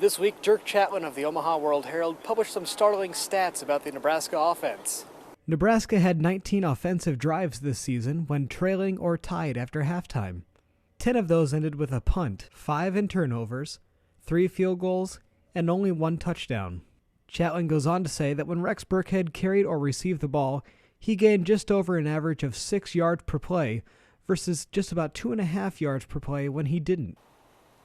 This week, Dirk Chatwin of the Omaha World Herald published some startling stats about the Nebraska offense. Nebraska had 19 offensive drives this season when trailing or tied after halftime. 10 of those ended with a punt, 5 in turnovers, 3 field goals, and only 1 touchdown. Chatwin goes on to say that when Rex Burkhead carried or received the ball, he gained just over an average of 6 yards per play versus just about 2.5 yards per play when he didn't.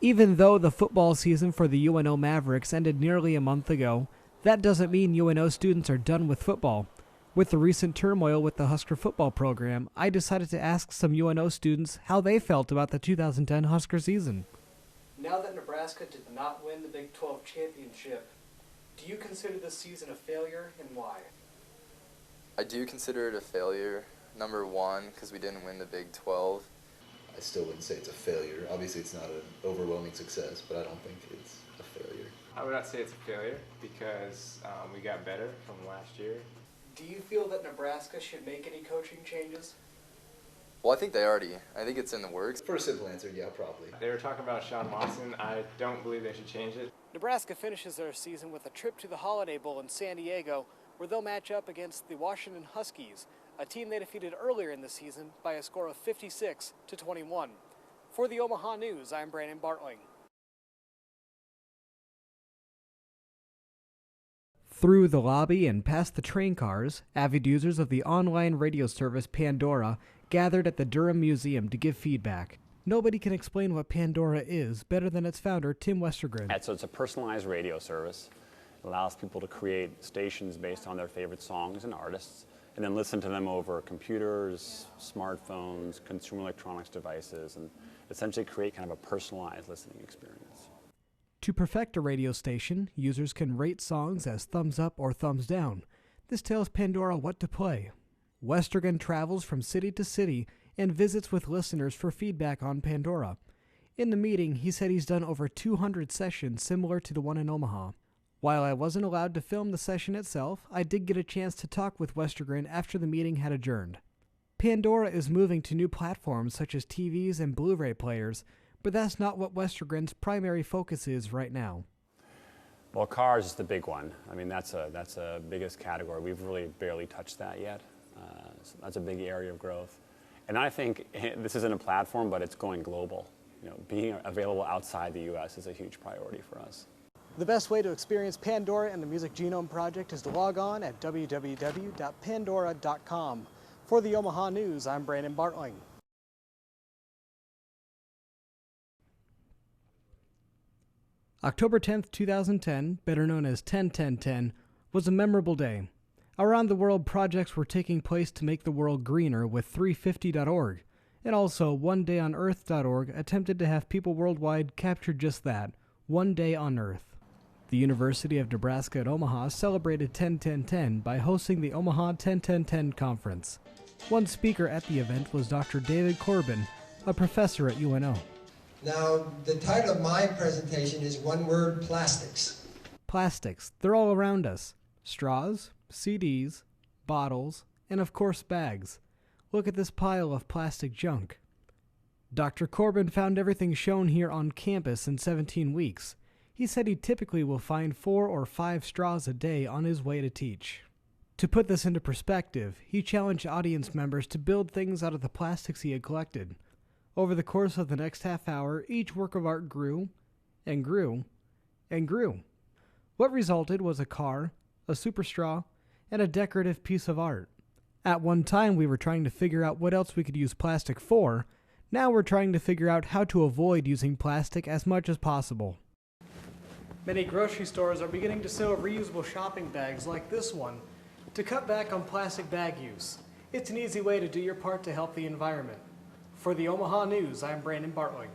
Even though the football season for the UNO Mavericks ended nearly a month ago, that doesn't mean UNO students are done with football. With the recent turmoil with the Husker football program, I decided to ask some UNO students how they felt about the 2010 Husker season. Now that Nebraska did not win the Big 12 championship, do you consider this season a failure, and why? I do consider it a failure. Number one, because we didn't win the Big 12. I still wouldn't say it's a failure. Obviously, it's not an overwhelming success, but I don't think it's a failure. I would not say it's a failure because we got better from last year. Do you feel that Nebraska should make any coaching changes? Well, I think it's in the works. For a simple answer, yeah, probably. They were talking about Sean Watson. I don't believe they should change it. Nebraska finishes their season with a trip to the Holiday Bowl in San Diego, where they'll match up against the Washington Huskies, a team they defeated earlier in the season by a score of 56-21. For the Omaha News, I'm Brandon Bartling. Through the lobby and past the train cars, avid users of the online radio service Pandora gathered at the Durham Museum to give feedback. Nobody can explain what Pandora is better than its founder, Tim Westergren. So it's a personalized radio service. It allows people to create stations based on their favorite songs and artists, and then listen to them over computers, smartphones, consumer electronics devices, and essentially create kind of a personalized listening experience. To perfect a radio station, users can rate songs as thumbs up or thumbs down. This tells Pandora what to play. Westergren travels from city to city and visits with listeners for feedback on Pandora. In the meeting, he said he's done over 200 sessions similar to the one in Omaha. While I wasn't allowed to film the session itself, I did get a chance to talk with Westergren after the meeting had adjourned. Pandora is moving to new platforms such as TVs and Blu-ray players, but that's not what Westergren's primary focus is right now. Well, cars is the big one. I mean, that's a biggest category. We've really barely touched that yet. So that's a big area of growth. And I think this isn't a platform, but it's going global. Being available outside the U.S. is a huge priority for us. The best way to experience Pandora and the Music Genome Project is to log on at www.pandora.com. For the Omaha News, I'm Brandon Bartling. October 10th, 2010, better known as 10-10-10, was a memorable day. Around the world, projects were taking place to make the world greener with 350.org, and also OneDayOnEarth.org attempted to have people worldwide capture just that, one day on Earth. The University of Nebraska at Omaha celebrated 10-10-10 by hosting the Omaha 10-10-10 Conference. One speaker at the event was Dr. David Corbin, a professor at UNO. Now, the title of my presentation is one word: plastics. Plastics, they're all around us. Straws, CDs, bottles, and of course bags. Look at this pile of plastic junk. Dr. Corbin found everything shown here on campus in 17 weeks. He said he typically will find 4 or 5 straws a day on his way to teach. To put this into perspective, he challenged audience members to build things out of the plastics he had collected. Over the course of the next half hour, each work of art grew, and grew, and grew. What resulted was a car, a super straw, and a decorative piece of art. At one time, we were trying to figure out what else we could use plastic for. Now we're trying to figure out how to avoid using plastic as much as possible. Many grocery stores are beginning to sell reusable shopping bags like this one to cut back on plastic bag use. It's an easy way to do your part to help the environment. For the Omaha News, I'm Brandon Bartling.